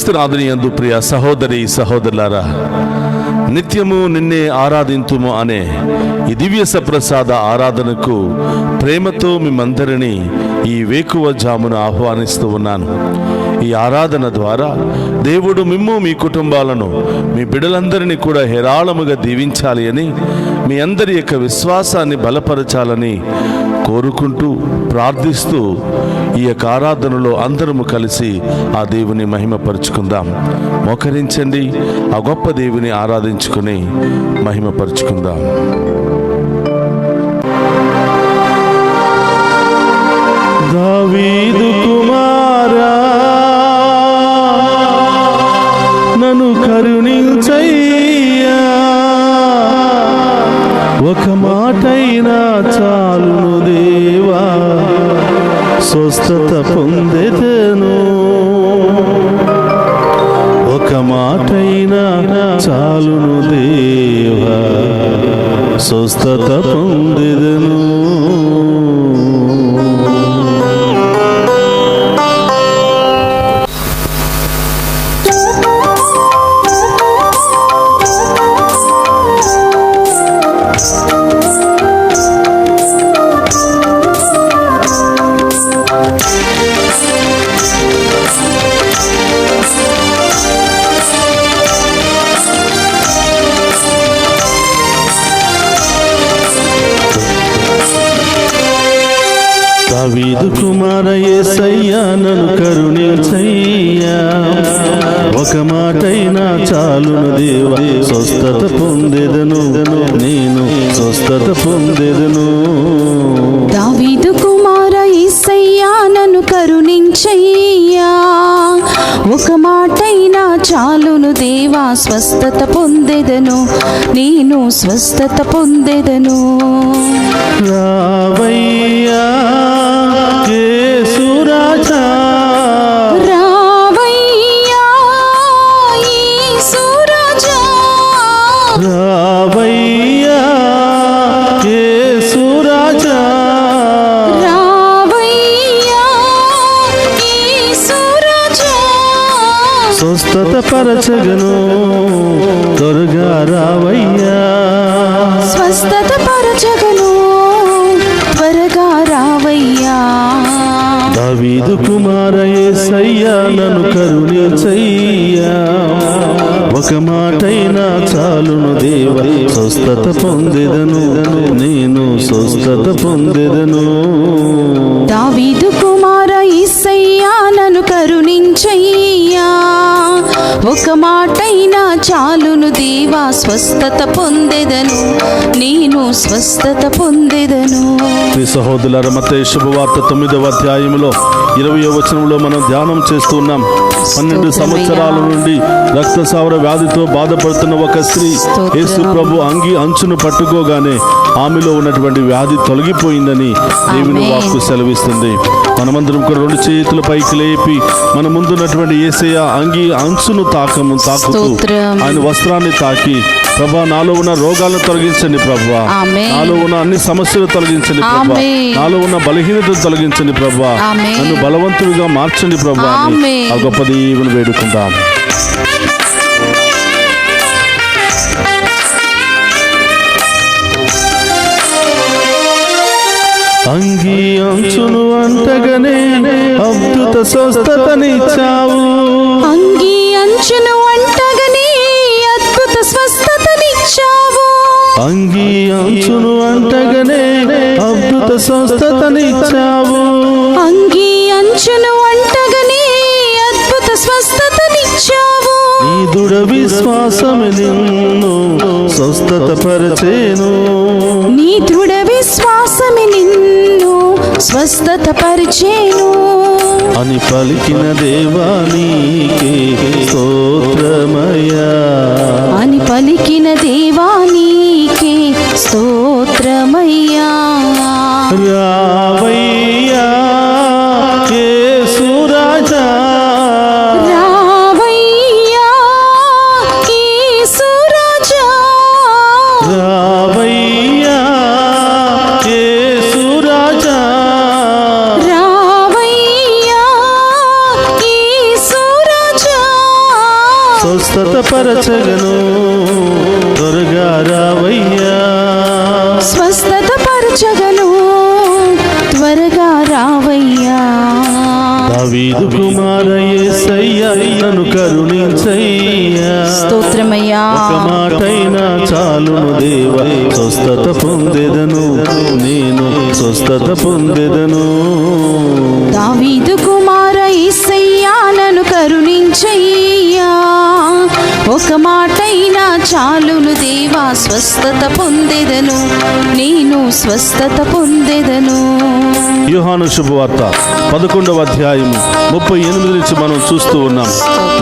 క్రీస్తునాథుని యందు ప్రియ సహోదరి సహోదరులారా, నిత్యము నిన్నే ఆరాధింతుము అనే ఈ దివ్య సప్రసాద ఆరాధనకు ప్రేమతో మిమ్మందరినీ ఈ వేకువ జామును ఆహ్వానిస్తూ ఉన్నాను. ఈ ఆరాధన ద్వారా దేవుడు మిమ్ము, మీ కుటుంబాలను, మీ బిడ్డలందరినీ కూడా హేరాళముగా దీవించాలి అని, మీ అందరి యొక్క విశ్వాసాన్ని బలపరచాలని కోరుకుంటూ ప్రార్థిస్తూ ఈ యొక్క ఆరాధనలో అందరము కలిసి ఆ దేవుని మహిమపరుచుకుందాం. మోకరించండి, ఆ గొప్ప దేవుని ఆరాధించుకుని మహిమపరుచుకుందాం. దావీదు కుమారా, నన్ను కరుణించయ్యా, ఒక మాటైనా చాలును దేవా, స్వస్థత పొందెదను. ఒక మాటైనా చాలును దేవా, స్వస్థత పొందెదను. దావీదు కుమార యేసయ్యా, నన్ను కరుణించయ్యా, ఒక మాటైనా చాలును దేవా, స్వస్థత పొందెదను, నేను స్వస్థత పొందెదను. దావీదు కుమార యేసయ్యా, నన్ను కరుణించయ్యా, ఒక మాటైనా చాలును దేవా, స్వస్థత పొందెదను, నేను స్వస్థత పొందెదను. రావయ్యా యేసు రాజా, రావయ్యా యేసు రాజా, రావయ్యా యేసు రాజా, రావయ్యా యేసు రాజా, స్వస్థత పరచగను, త్వరగా రావయ్యా, స్వస్థత పరచగను, త్వరగా రావయ్యా. దావీదు కుమార యేసయ్యా, నన్ను కరుణించయ్యా, ఒక మాటైనా చాలును దేవా, స్వస్థత పొందెదను, నేను స్వస్థత పొందెదను. దావీదు కుమార యేసయ్యా, నన్ను కరుణించయ్యా, ఒక మాటైనా చాలును దేవా, స్వస్థత పొందెదను, నేను స్వస్థత పొందెదను. ప్రియ సహోదరులారా, మత్తయి శుభవార్త 9వ అధ్యాయంలో 20వ వచనంలో మనం ధ్యానం చేస్తూ ఉన్నాం. 12 సంవత్సరాల నుండి రక్తస్రావ వ్యాధితో బాధపడుతున్న ఒక స్త్రీ యేసు ప్రభు అంగి అంచును పట్టుకోగానే ఆమెలో ఉన్నటువంటి వ్యాధి తొలగిపోయిందని దేవుని వాక్కు సెలవిస్తుంది. మనమందరం కూడా 2 చేతుల పైకి లేపి మన ముందున్నటువంటి యేసయ్య అంగి అంచును తాకుతూ ఆయన వస్త్రాన్ని తాకి, ప్రభా నాలో ఉన్న రోగాలను తొలగించండి, ప్రభా నాలో ఉన్న అన్ని సమస్యలు తొలగించండి, ప్రభా నాలో ఉన్న బలహీనతను తొలగించండి, ప్రభా నన్ను బలవంతుడిగా మార్చండి, ప్రభా ఆ గొప్ప దేవుని వేడుకుందాం. అంగి అంచును అంటగనే అద్భుత స్వస్థతనిచ్చావు, అంగి అంచును అంటగనే అద్భుత స్వస్థతనిచ్చావు, అంగి అంచును అంటగనే అద్భుత స్వస్థతనిచ్చావు, అంగి అంచును అంటగనే అద్భుత స్వస్థతనిచ్చావు. నీ దృఢ విశ్వాసమే నిన్ను స్వస్థత పరిచేను, నీ దృఢ విశ్వాసమే నిన్ను స్వస్థత పరిచేను అని పలికిన దేవా నీకే స్తోత్రమయ్యా, అని పలికిన దేవా నీకే స్తోత్రమయ్యా. రావయ్యా యేసు రాజా, రావయ్యా యేసు రాజా, రావయ్యా యేసు రాజా, రావయ్యా యేసు రాజా, స్వస్థతపరచగను త్వరగా రావయ్యా. స్వస్థత పరచగను త్వరగా రావయ్యా. దావీదు కుమార యేసయ్యా నన్ను కరుణించయ్యా. స్తోత్రమయ్యా. ఒక మాటైనా చాలును దేవా, స్వస్థత పొందెదను నేను, స్వస్థత పొందెదను. దావీదు కుమార యేసయ్యా నన్ను కరుణించయ్యా. ఒక మాటైనా చాలును దేవా, స్వస్థత పొందెదను నేను, స్వస్థత పొందెదను. యోహాను శుభవార్త 11వ అధ్యాయము 38 నుంచి మనం చూస్తూ ఉన్నాం.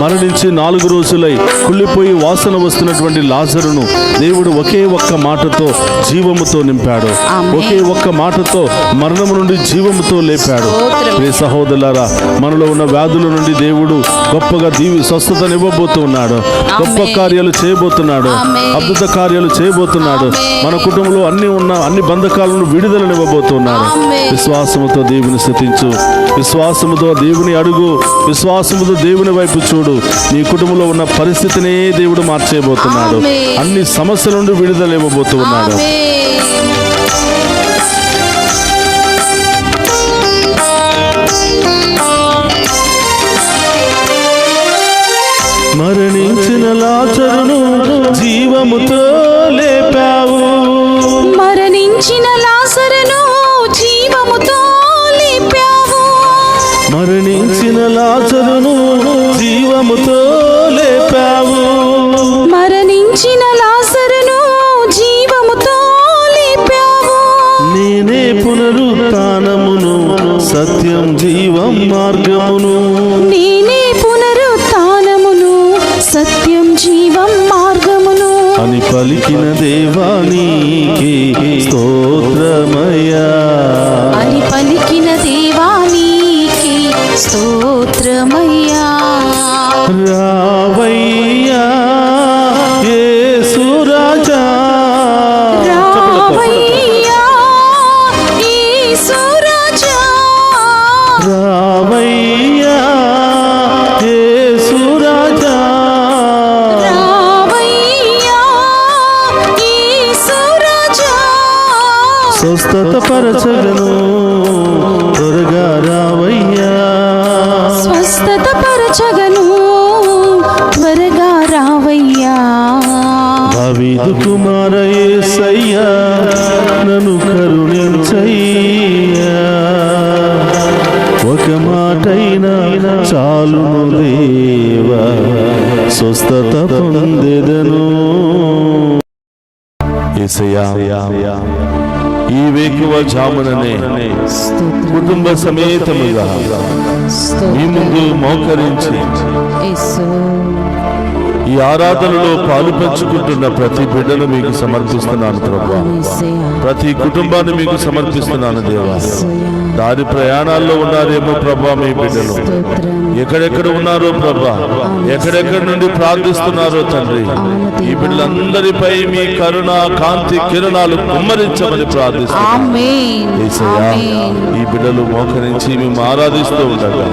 మరణించి 4 రోజులై కుళ్ళిపోయి వాసన వస్తున్నటువంటి లాజరును దేవుడు ఒకే ఒక్క మాటతో జీవముతో నింపాడు. ఒకే ఒక్క మాటతో మరణము నుండి జీవముతో లేపాడు. ప్రియ సహోదరులారా, మనలో ఉన్న వ్యాధుల నుండి దేవుడు గొప్పగా స్వస్థతనివ్వబోతూ ఉన్నాడు. గొప్ప కార్యాలు చేయబోతున్నాడు. అద్భుత కార్యాలు చేయబోతున్నాడు. మన కుటుంబంలో అన్ని బంధకాలను విడుదలనివ్వబోతున్నాడు. విశ్వాసముతో దేవుని స్తుతించు, విశ్వాసముతో దేవుని అడుగు, విశ్వాసముతో దేవుని వైపు చూడు. నీ కుటుంబంలో ఉన్న పరిస్థితినే దేవుడు మార్చేయబోతున్నాడు. అన్ని సమస్యల నుండి విడుదల ఇవ్వబోతూ ఉన్నాడు. మరణించిన లాజరును జీవముతో లేపావు. మరణించిన లాజరును జీవముతో లేపావు. మరణించిన లాజరును జీవముతో లేపావు. మరణించిన లాజరును జీవముతో లేపావు. నేనే పునరుత్థానమును సత్యం జీవం మార్గమును. నేనే పునరుత్థానమును సత్యం జీవం మార్గమును అని పలికిన దేవానికి స్తోత్రమయ్యా. అని పలికిన దేవానికి స్తోత్రమయ్యా. రావయ్యా యేసు రాజా. రావయ్యా యేసు రాజా. రావయ్యా యేసు రాజా. రావయ్యా యేసు రాజా. స్వస్థత పరచగను త్వరగా రావయ్యా. స్వస్థత పరచగను త్వరగా రావయ్యా. దావీదు కుమార యేసయ్యా నన్ను కరుణించయ్యా. ఒక మాటైనా చాలును దేవా, స్వస్థత పొందెదను. యేసయ్యా, ఈ వేకువ జాముననే కుటుంబ సమేతముగా మీ ముందు మోకరించి ఈ ఆరాధనలో పాలు పంచుకుంటున్న ప్రతి బిడ్డను మీకు సమర్పిస్తున్నాను ప్రభువా. ప్రతి కుటుంబాన్ని మీకు సమర్పిస్తున్నాను దేవా. దారి ప్రయాణాల్లో ఉన్నారేమో ప్రభా మీ బిడ్డలు, ఎక్కడెక్కడ ఉన్నారో ప్రభా, ఎక్కడెక్కడి నుండి ప్రార్థిస్తున్నారో తండ్రి, ఈ బిడ్డలందరిపై మీ కరుణ కాంతి కిరణాలు కుమ్మరించమని ప్రార్థిస్తున్నాను. ఈ బిడ్డలు మోకరించి మేము ఆరాధిస్తూ ఉండగా,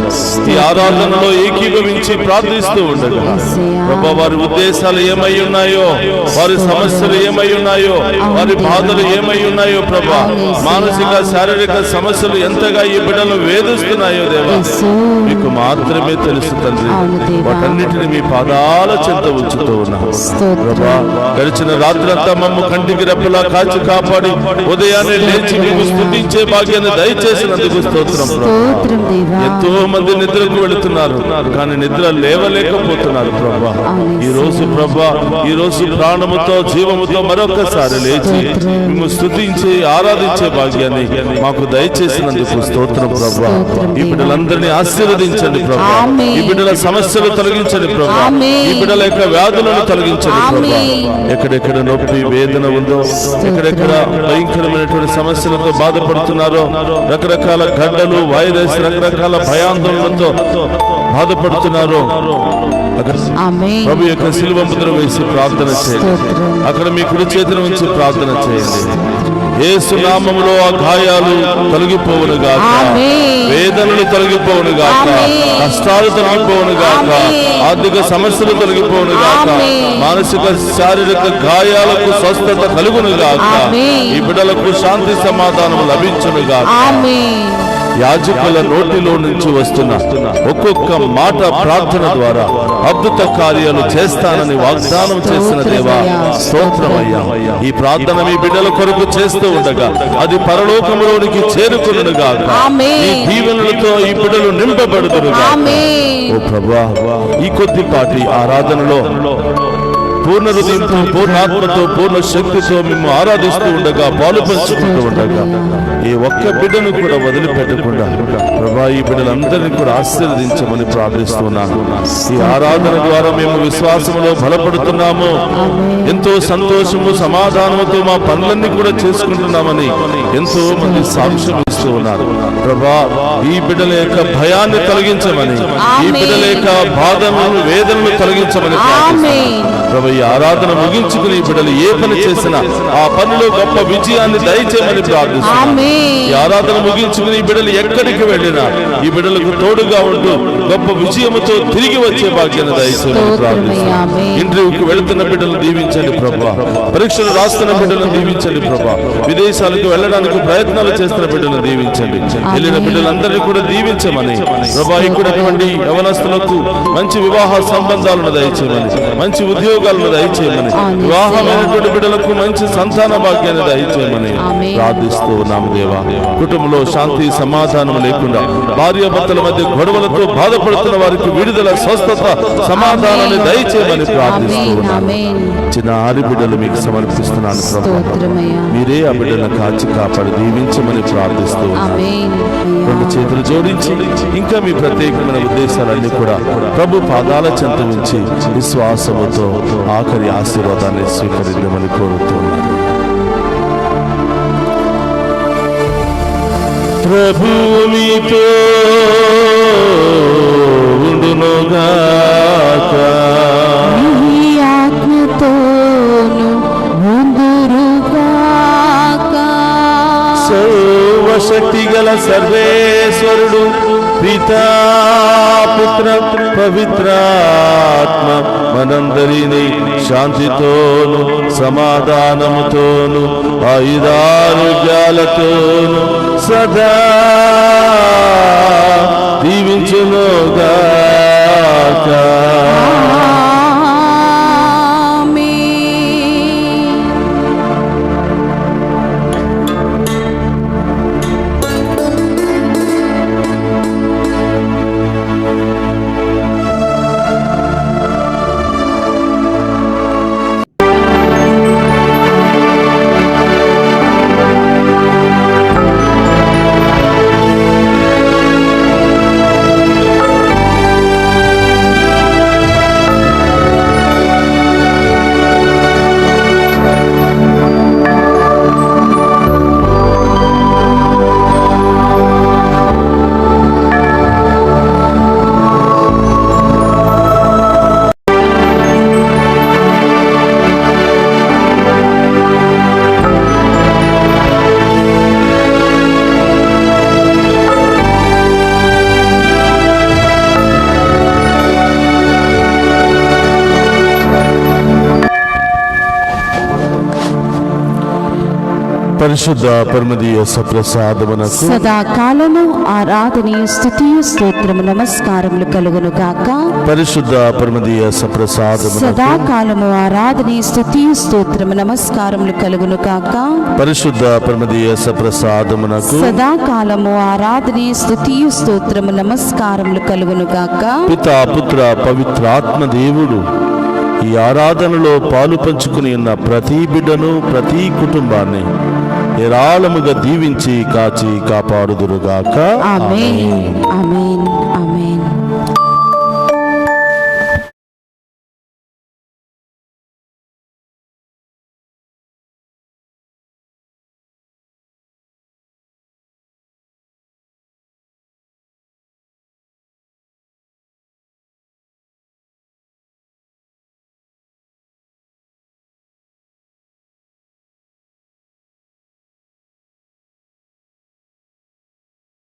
ఈ ఆరాధనలో ఏకీభవించి ప్రార్థిస్తూ ఉండగా ప్రభా, వారి ఉద్దేశాలు ఏమై ఉన్నాయో, వారి సమస్యలు ఏమై ఉన్నాయో, వారి బాధలు ఏమై ఉన్నాయో ప్రభా, మానసిక శారీరక సమస్యలు ఎంతగా ఈ బిడ్డలు వేధిస్తున్నాయో దేవా మీకు మాత్రమే తెలుసు తండ్రి. వాటన్నిటిని మీ పాదాల చెంత ఉంచుతూ ఉన్నాము ప్రభా. గడిచిన రాత్రంతా మమ్మ కంటికి రెప్పలా కాచి కాపాడి ఉదయాన్నే లేచి మీకు స్తుతించే భాగ్యాన్ని దయచేసినందుకు స్తోత్రం ప్రభా. ఎంతో మంది నిద్రకు వెళుతున్నారు, కానీ నిద్ర లేవలేకపోతున్నారు ప్రభా. ఈ రోజు ప్రభా, ఈ రోజు ప్రాణముతో జీవముతో మరొకసారి లేచి మేము స్తుతించి ఆరాధించే భాగ్యాన్ని మాకు దయచేసినందుకు స్తోత్రం ప్రభా. ఈ బిడ్డలందరినీ ఆశీర్వదించండి ప్రభా. ఈ బిడ్డల సమస్యలు తొలగించండి ప్రభా. ఈ బిడ్డల యొక్క వ్యాధులను తొలగించండి ప్రభా. ఎక్కడెక్కడ నొప్పి వేదన ఉందో, ఎక్కడెక్కడ భయంకరమైనటువంటి సమస్యలతో బాధపడుతున్నారో, రకరకాల గడ్డలు, వైరస్, రకరకాల భయాందోళనలతో బాధపడుతున్నారో ప్రభు యొక్క శిలువ ముద్ర వేసి ప్రార్థన చేయండి. అక్కడ మీ కుడి చేతిని ఉంచి ప్రార్థన చేయండి. యేసు నామములో ఆ గాయాలు తొలగిపోవును గాక, ఆమేన్. వేదనలు తొలగిపోవును గాక, ఆమేన్. కష్టాలు తొలగిపోవును గాక, ఆమేన్. ఆర్థిక సమస్యలు తొలగిపోవును గాక, ఆమేన్. మానసిక శారీరక గాయాలకు స్వస్థత కలుగును గాక, ఆమేన్. ఈ బిడ్డలకు శాంతి సమాధానం లభించును గాక. ఆమేన్. యాజకుల నోటిలో నుంచి వస్తున్న ఒక్కొక్క మాట ప్రార్థన ద్వారా అద్భుత కార్యాలు చేస్తానని వాగ్దానం చేసిన దేవా స్తోత్రమయ్యా. ఈ ప్రార్థన మీ బిడ్డల కొరకు చేస్తూ ఉండగా అది పరలోకములోనికి చేరుకునుగా, ఆమేన్. ఈ దీవెనలతో ఈ బిడ్డలు నింపబడుదురుగా. ఆమేన్. ఓ ప్రభువా, ఈ కొద్దిపాటి ఆరాధనలో పూర్ణ హృదయంతో, పూర్ణాత్మతో, పూర్ణ శక్తితో మేము ఆరాధిస్తూ ఉండగా, పాలు పంచుకుంటూ ఉండగా, ఈ ఒక్క బిడ్డను కూడా వదిలిపెట్టకుండా ప్రభా ఈ బిడ్డలందరినీ కూడా ఆశీర్వదించమని ప్రార్థిస్తున్నాను. ఈ ఆరాధన ద్వారా మేము విశ్వాసంలో బలపడుతున్నాము, ఎంతో సంతోషము సమాధానముతో మా పనులన్నీ కూడా చేసుకుంటున్నామని ఎంతో మంది సాక్ష్యం ఇస్తూ ఉన్నారు. ప్రభా ఈ బిడ్డల యొక్క భయాన్ని తొలగించమని, ఈ బిడ్డల యొక్క బాధలను వేదనలు తొలగించమని ప్రార్థిస్తున్నాను. ప్రభా ఈ ఆరాధన ముగించుకుని ఈ బిడ్డలు ఏ పని చేసినా ఆ పనిలో గొప్ప విజయాన్ని దయచేయమని ప్రార్థిస్తున్నాను. ఈ ఆరాధన ముగించుకుని ఈ బిడ్డలు ఎక్కడికి వెళ్ళినా ఈ బిడ్డలకు తోడుగా ఉంటూ గొప్ప విజయముతో తిరిగి వచ్చే భాగ్యాన్ని దయచేయమని ప్రార్థిస్తున్నాను. ఇంటర్వ్యూకి వెళుతున్న బిడ్డలను దీవించండి ప్రభా, పరీక్షలు రాస్తున్న బిడ్డలను దీవించండి ప్రభా, విదేశాలకు వెళ్ళడానికి ప్రయత్నాలు చేస్తున్న బిడ్డలను దీవించండి, వెళ్ళిన బిడ్డలందరినీ కూడా దీవించమని ప్రభా, ఇక్కడటువంటి యవనస్తులకు మంచి వివాహ సంబంధాలను దయచేయమని, మంచి ఉద్యోగాలను దయచేయమని, వివాహమైనటువంటి బిడ్డలకు మంచి సంతాన భాగ్యాన్ని దయచేయమని ప్రార్థిస్తూ ఉన్నాము దేవా. కుటుంబంలో శాంతి సమాధానం లేకుండా భార్యాభర్తల మధ్య గొడవలతో బాధపడుతున్న వారికి విడుదల, స్వస్థత, సమాధానాన్ని దయచేయమని ప్రార్థిస్తూ ఉన్నాము. చిన్న ఆరి బిడ్డలు మీకు సమర్పిస్తున్నాను ప్రభా, మీరే ఆ బిడ్డలను కాచి కాపాడి దీవించమని ప్రార్థిస్తూ ఉన్నాను. రెండు చేతులు జోడించి ఇంకా మీ ప్రత్యేకమైన ఉద్దేశాలన్నీ కూడా ప్రభు పాదాల చెంత ఉంచి విశ్వాసముతో ఆఖరి ఆశీర్వాదాన్ని స్వీకరించమని కోరుతున్నాను. ప్రభు మీతో ఉండునుగాక, నీ ఆత్మతోను ఉందురుగాక. సర్వశక్తి గల సర్వేశ్వరుడు పితా పుత్ర పవిత్రాత్మ మనందరినీ శాంతితోను సమాధానముతోను ఆయుధారోగ్యాలతోను సదా దీవించునుగాక. పరిశుద్ధ పరమదీయ సప్రసాదమునకు సదాకాలము ఆరాధనీయ స్తుతియు స్తోత్రము నమస్కారములు కలుగును గాక. పరిశుద్ధ పరమదీయ సప్రసాదమునకు సదాకాలము ఆరాధనీయ స్తుతియు స్తోత్రము నమస్కారములు కలుగును గాక. పరిశుద్ధ పరమదీయ సప్రసాదమునకు సదాకాలము ఆరాధనీయ స్తుతియు స్తోత్రము నమస్కారములు కలుగును గాక. పితా పుత్ర పవిత్రాత్మ దేవుడు ఈ ఆరాధనలో పాలు పంచుకుని ఉన్న ప్రతి బిడ్డను, ప్రతి కుటుంబాన్ని ఏరాళముగా దీవించి కాచి కాపాడుదురుగాక. ఆమేన్. ఆమేన్.